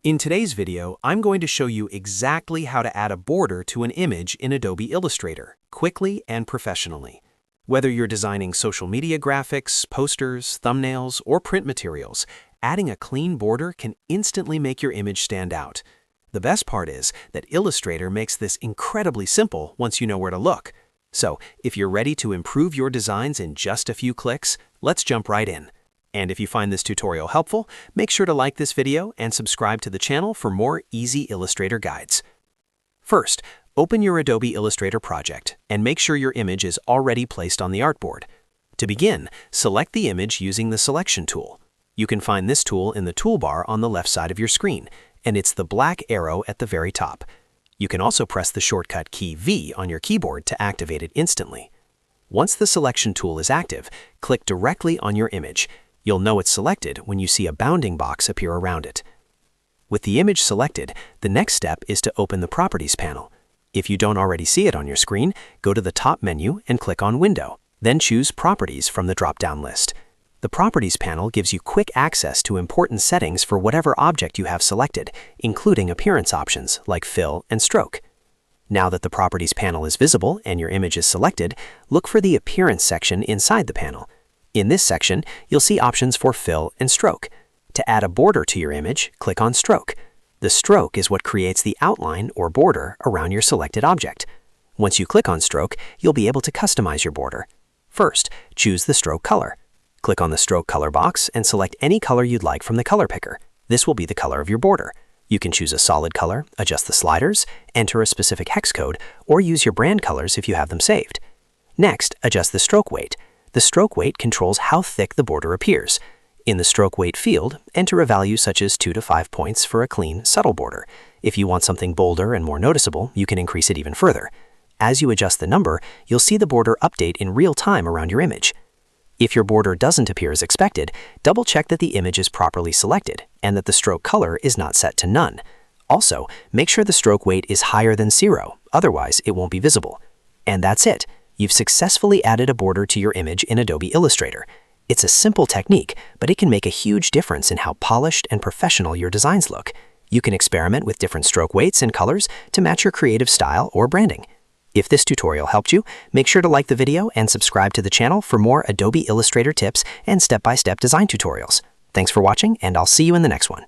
In today's video, I'm going to show you exactly how to add a border to an image in Adobe Illustrator, quickly and professionally. Whether you're designing social media graphics, posters, thumbnails, or print materials, adding a clean border can instantly make your image stand out. The best part is that Illustrator makes this incredibly simple once you know where to look. So, if you're ready to improve your designs in just a few clicks, let's jump right in. And if you find this tutorial helpful, make sure to like this video and subscribe to the channel for more easy Illustrator guides. First, open your Adobe Illustrator project and make sure your image is already placed on the artboard. To begin, select the image using the Selection tool. You can find this tool in the toolbar on the left side of your screen, and it's the black arrow at the very top. You can also press the shortcut key V on your keyboard to activate it instantly. Once the Selection tool is active, click directly on your image. You'll know it's selected when you see a bounding box appear around it. With the image selected, the next step is to open the Properties panel. If you don't already see it on your screen, go to the top menu and click on Window. Then choose Properties from the drop-down list. The Properties panel gives you quick access to important settings for whatever object you have selected, including appearance options like fill and stroke. Now that the Properties panel is visible and your image is selected, look for the Appearance section inside the panel. In this section, you'll see options for fill and stroke. To add a border to your image, click on Stroke. The stroke is what creates the outline or border around your selected object. Once you click on Stroke, you'll be able to customize your border. First, choose the stroke color. Click on the stroke color box and select any color you'd like from the color picker. This will be the color of your border. You can choose a solid color, adjust the sliders, enter a specific hex code, or use your brand colors if you have them saved. Next, adjust the stroke weight. The stroke weight controls how thick the border appears. In the stroke weight field, enter a value such as 2 to 5 points for a clean, subtle border. If you want something bolder and more noticeable, you can increase it even further. As you adjust the number, you'll see the border update in real time around your image. If your border doesn't appear as expected, double-check that the image is properly selected and that the stroke color is not set to none. Also, make sure the stroke weight is higher than 0, otherwise it won't be visible. And that's it. You've successfully added a border to your image in Adobe Illustrator. It's a simple technique, but it can make a huge difference in how polished and professional your designs look. You can experiment with different stroke weights and colors to match your creative style or branding. If this tutorial helped you, make sure to like the video and subscribe to the channel for more Adobe Illustrator tips and step-by-step design tutorials. Thanks for watching, and I'll see you in the next one.